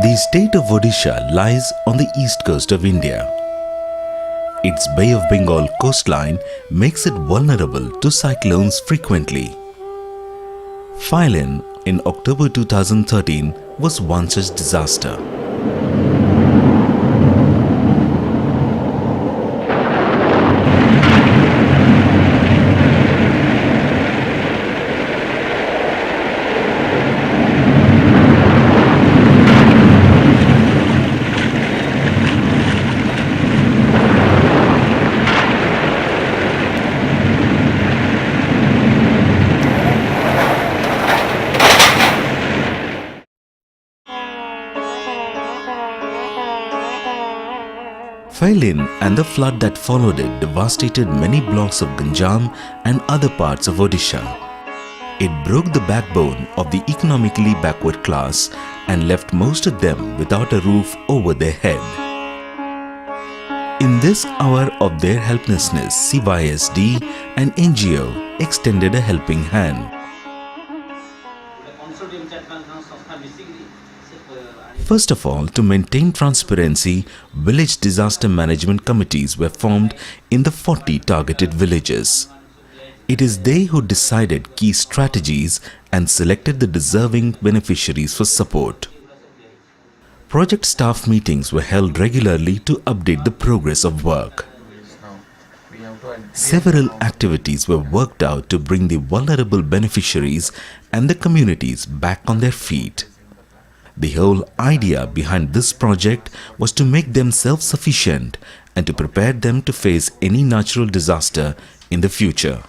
The state of Odisha lies on the east coast of India. Its Bay of Bengal coastline makes it vulnerable to cyclones frequently. Phailin in October 2013 was one such disaster. Phailin and the flood that followed it devastated many blocks of Ganjam and other parts of Odisha. It broke the backbone of the economically backward class and left most of them without a roof over their head. In this hour of their helplessness, CYSD and NGO extended a helping hand. First of all, to maintain transparency, village disaster management committees were formed in the 40 targeted villages. It is they who decided key strategies and selected the deserving beneficiaries for support. Project staff meetings were held regularly to update the progress of work. Several activities were worked out to bring the vulnerable beneficiaries and the communities back on their feet. The whole idea behind this project was to make them self-sufficient and to prepare them to face any natural disaster in the future.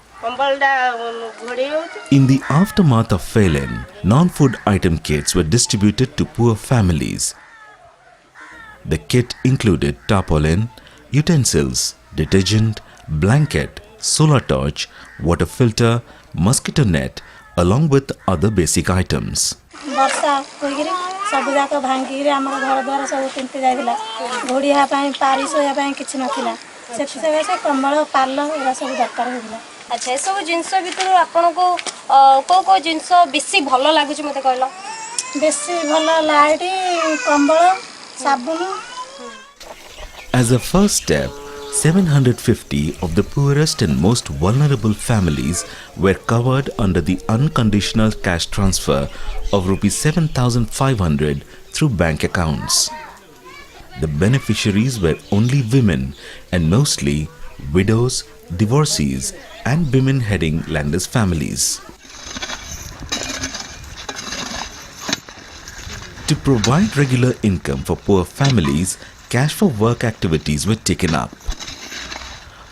In the aftermath of Phailin, non-food item kits were distributed to poor families. The kit included tarpaulin, utensils, detergent, blanket, solar torch, water filter, mosquito net, along with other basic items. सब जाक भांगी आम घर द्वार सब तिंति जाइला घोड़िया पारी सोया किछि नथिला से कंबल पाल एरा सब दरकार होइला। अच्छा ए सब जिंस भितर आपन को को जिंस बेसी भलो लागुची मते कहला? बेसी भलो लाइट कंबल साबुन. As a first step, 750 of the poorest and most vulnerable families were covered under the unconditional cash transfer of Rs 7,500 through bank accounts. The beneficiaries were only women and mostly widows, divorcees and women heading landless families. To provide regular income for poor families, cash for work activities were taken up.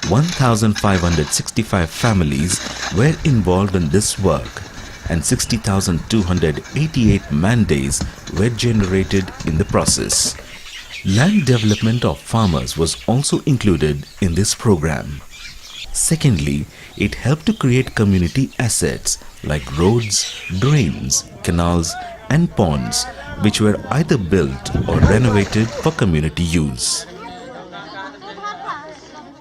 1,565 families were involved in this work and 60,288 man-days were generated in the process. Land development of farmers was also included in this program. Secondly, it helped to create community assets like roads, drains, canals and ponds which were either built or renovated for community use.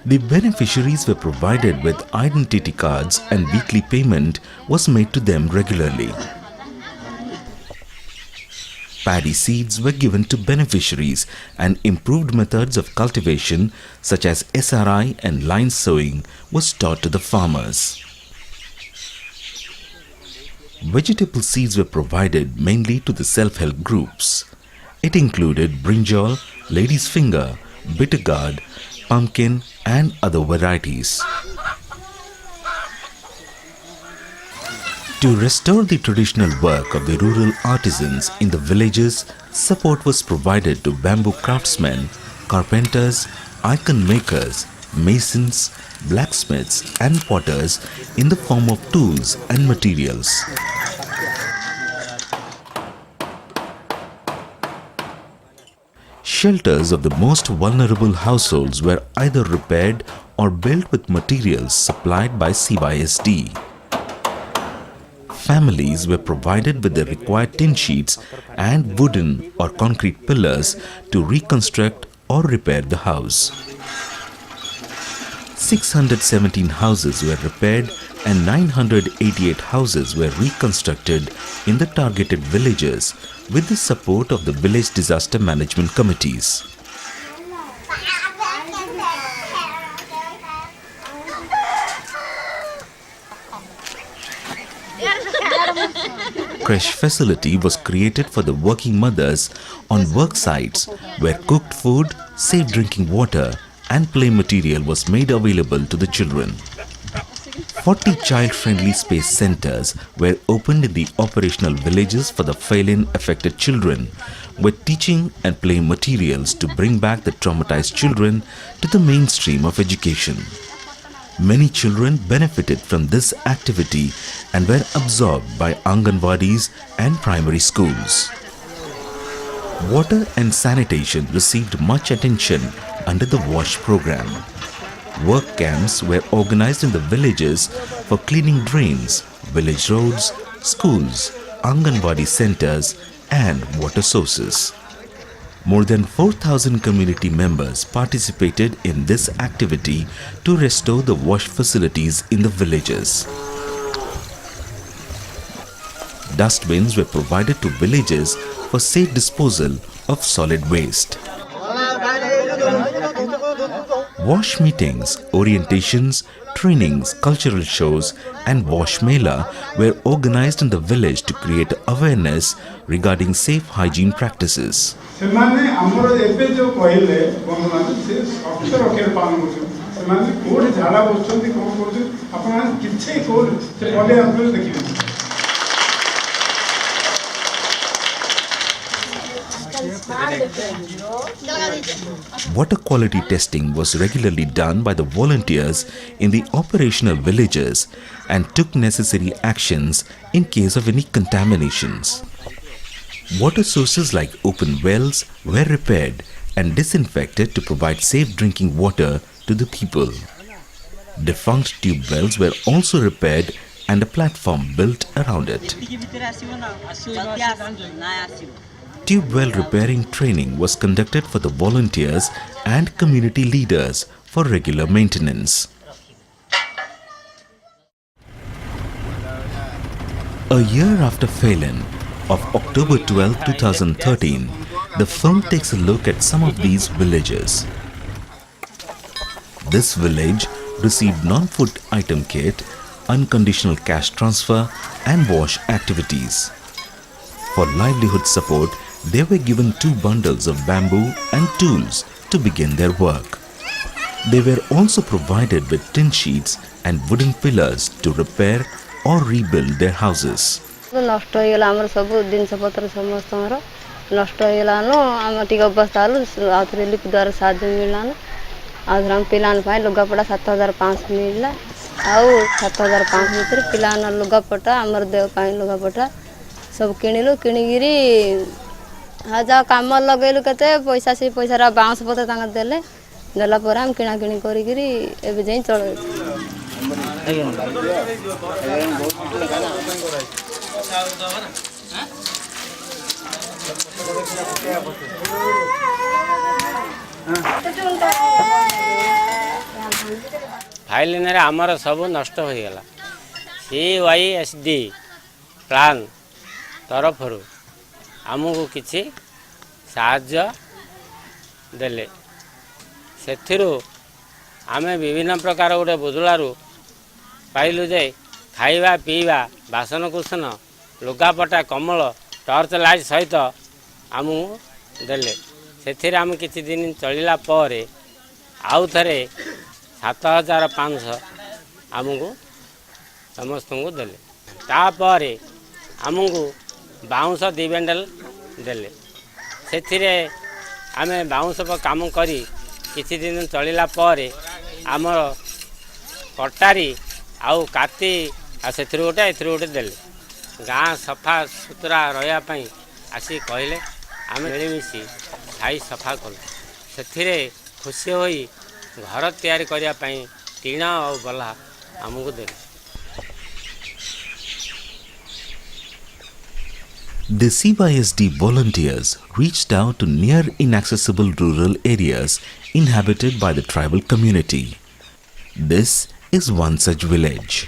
The beneficiaries were provided with identity cards and weekly payment was made to them regularly. Paddy seeds were given to beneficiaries and improved methods of cultivation such as SRI and line sowing was taught to the farmers. Vegetable seeds were provided mainly to the self-help groups. It included brinjal, lady's finger, bitter gourd, pumpkin and other varieties. To restore the traditional work of the rural artisans in the villages, support was provided to bamboo craftsmen, carpenters, icon makers, masons, blacksmiths and potters in the form of tools and materials. Shelters of the most vulnerable households were either repaired or built with materials supplied by CYSD. Families were provided with the required tin sheets and wooden or concrete pillars to reconstruct or repair the house. 617 houses were repaired and 988 houses were reconstructed in the targeted villages with the support of the village disaster management committees. Creche facility was created for the working mothers on work sites where cooked food, safe drinking water and play material was made available to the children. 40 child-friendly space centers were opened in the operational villages for the Phailin affected children, with teaching and play materials to bring back the traumatized children to the mainstream of education. Many children benefited from this activity and were absorbed by Anganwadis and primary schools. Water and sanitation received much attention under the WASH program. Work camps were organized in the villages for cleaning drains, village roads, schools, Anganwadi centers and water sources. More than 4,000 community members participated in this activity to restore the wash facilities in the villages. Dustbins were provided to villages for safe disposal of solid waste. Wash meetings, orientations, trainings, cultural shows and Wash Mela were organized in the village to create awareness regarding safe hygiene practices. Water quality testing was regularly done by the volunteers in the operational villages and took necessary actions in case of any contaminations. Water sources like open wells were repaired and disinfected to provide safe drinking water to the people. Defunct tube wells were also repaired and a platform built around it. Tube well repairing training was conducted for the volunteers and community leaders for regular maintenance. A year after Phailin, of October 12, 2013, the film takes a look at some of these villages. This village received non-food item kit, unconditional cash transfer and wash activities. For livelihood support, they were given 2 bundles of bamboo and tools to begin their work. They were also provided with tin sheets and wooden pillars to repair or rebuild their houses. नष्ट होइगला हमर सब जिनपत्र समस्त नष्ट होइगलानो हम टिक अवस्था आउथरे lip द्वारा साहाय्य मिललानो आउथरे हम पिलान पाए लुगापटा 7500 मिलला आउ 7500 भितर पिलान लुगापटा हमर देव पाए लुगापटा सब किनिलु किनिगिरी हाजा काम लगेलु कते पैसा से पैसा रा बाउंस पते तांग देले देला पर हम किना किनी करिगिरी एबे जई चलो फाइलिन रे हमर सब नष्ट हो गेला CYSD प्लान तरफरु हमको किछि साहाय्य देले सेथिरु आमे विभिन्न प्रकार गोटे बुदुलारू पाइलु जे खाइबा पीवा बासन कुसन लुगापटा कमल टर्च लाइट सहित आमु देले सेथिरे आम किछि दिन चलिला परे आउ थरे 7500 आमको समस्त को देले तापरे आमको बाउंस 2 बंडल देले सेथिरे आमे बाउंस पर काम करी किछि दिन चलिला परे आमर कटारी आउ काती आ सेथिरे गोटे एथिरे गोटे देले गाँ सफा सुतरा रहा आसी कहले आम मिलमिशी खाई सफा कलु से खुशी हो घर तैयारी करने टीना और बल्ला आमको देले। The CYSD volunteers reached out to near inaccessible rural areas inhabited by the tribal community. This is one such village.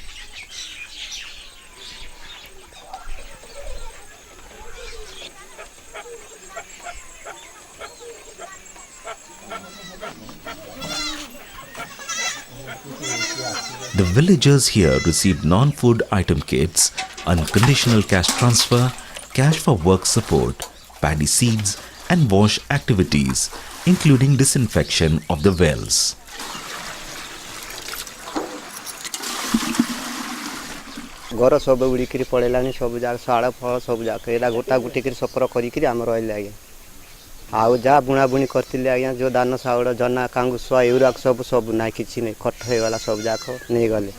Villagers here received non-food item kits, unconditional cash transfer, cash for work support, paddy seeds and wash activities, including disinfection of the wells. घर सब उड़ी पड़ेलानी सब जाक शाड़ फल सब जाक एला गोटा गुटी कर सफर करी आम रही आज्ञा आउ जहाँ बुणा बुणी करते आज्ञा जो दान साउड़ जना कांगुआ एगुरा सब सब ना कि नहीं खट होगला सब जाक नहीं गले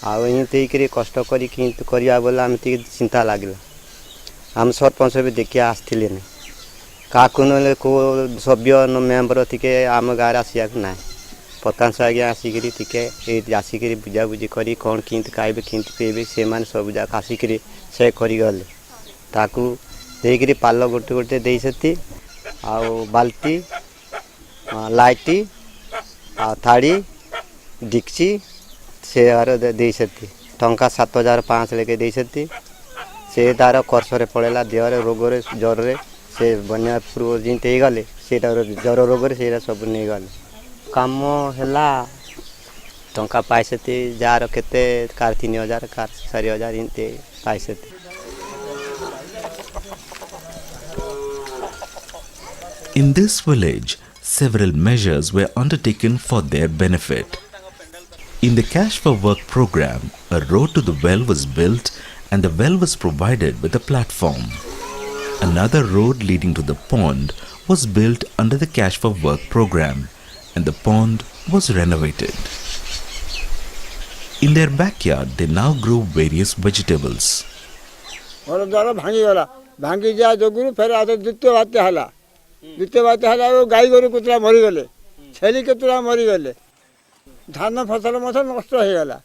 आउ एमती कष्ट करवा बोले आम चिंता लगे आम सरपंच भी देखिए आसते नहीं क्या कौ सभ्य मेम्बर थे आम गाँव आसिया ना प्रकाश आज्ञा आसिक आसिक बुझाबुझी कर कौन किंत खाइबे किंत पीबे से मैंने सब जाक आसिक से करगले ताकू देकर पाल गोटे गोटे देती आउ बाल्टी लाइटी थाड़ी डिक्ची से देती टंका 7,500 लेके देती से तार कर्षरे पड़ेला देहरे रोगरे ज्वर से बन्या पूर्व जिनते गले से ज्वर रोग से सब नहीं गले काम है टंका पाइसे जार केते car 3,000 car 4,000 इनते पाइसे। In this village, several measures were undertaken for their benefit. In the Cash for Work program, a road to the well was built and the well was provided with a platform. Another road leading to the pond was built under the Cash for Work program and the pond was renovated. In their backyard, they now grow various vegetables. भांगी जा जोगुरु फिर आज द्वितीय बात है गाई गोरु कुतरा मरीगले छेली केतुरा मरीगले धान फसल नष्ट हो गला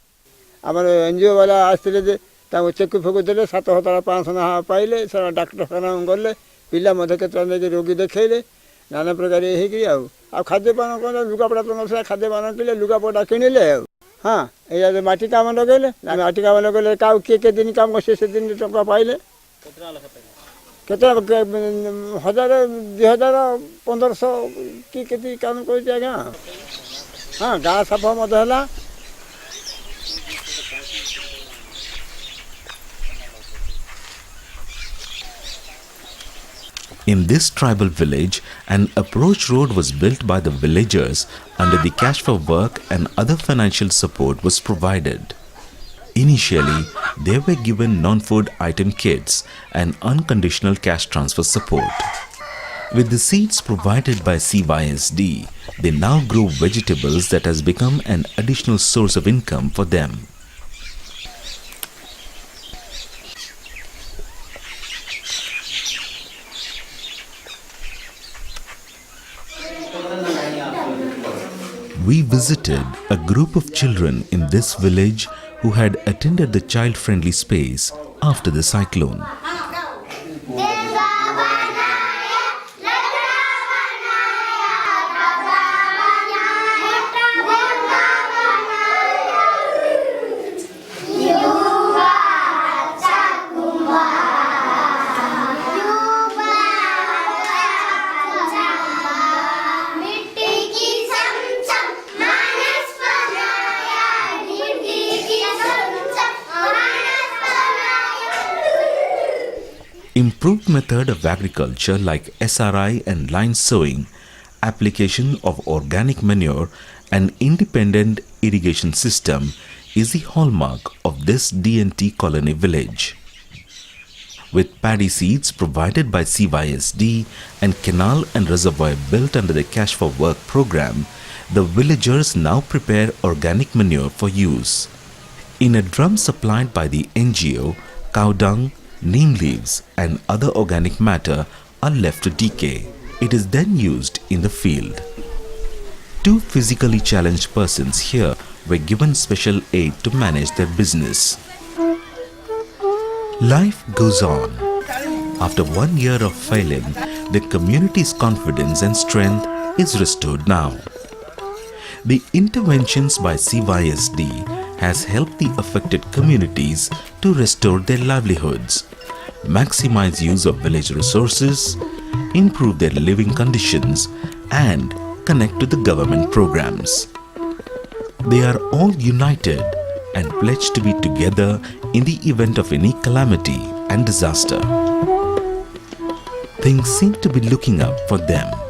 आम एनजीओ वाला आसते चेक फेक दे 7,500 पाइले डाक्तरखाना गले पिला केतुरा नहीं रोगी देखले नाना प्रकार ये खाद्यपान कौन लुगापड़ा तो ना खाद्यपान किले लुगापड़ा किणिले हाँ ये माटी काम लगेले माटी काम लगेले किए दिन काम से दिन टका पाइले केते 1,000 2,000 1,500 कि केती काम कर आज्ञा हाँ गाँ सफा है। In this tribal village, an approach road was built by the villagers under the Cash for Work and other financial support was provided. Initially, they were given non-food item kits and unconditional cash transfer support. With the seeds provided by CYSD, they now grow vegetables that has become an additional source of income for them. We visited a group of children in this village who had attended the child-friendly space after the cyclone. Improved method of agriculture like SRI and line sowing, application of organic manure and independent irrigation system is the hallmark of this DNT colony village. With paddy seeds provided by CYSD and canal and reservoir built under the Cash for Work program, the villagers now prepare organic manure for use. In a drum supplied by the NGO, cow dung, neem leaves and other organic matter are left to decay. It is then used in the field. 2 physically challenged persons here were given special aid to manage their business. Life goes on. After 1 year of Phailin, the community's confidence and strength is restored now. The interventions by CYSD has helped the affected communities to restore their livelihoods, maximize use of village resources, improve their living conditions, and connect to the government programs. They are all united and pledge to be together in the event of any calamity and disaster. Things seem to be looking up for them.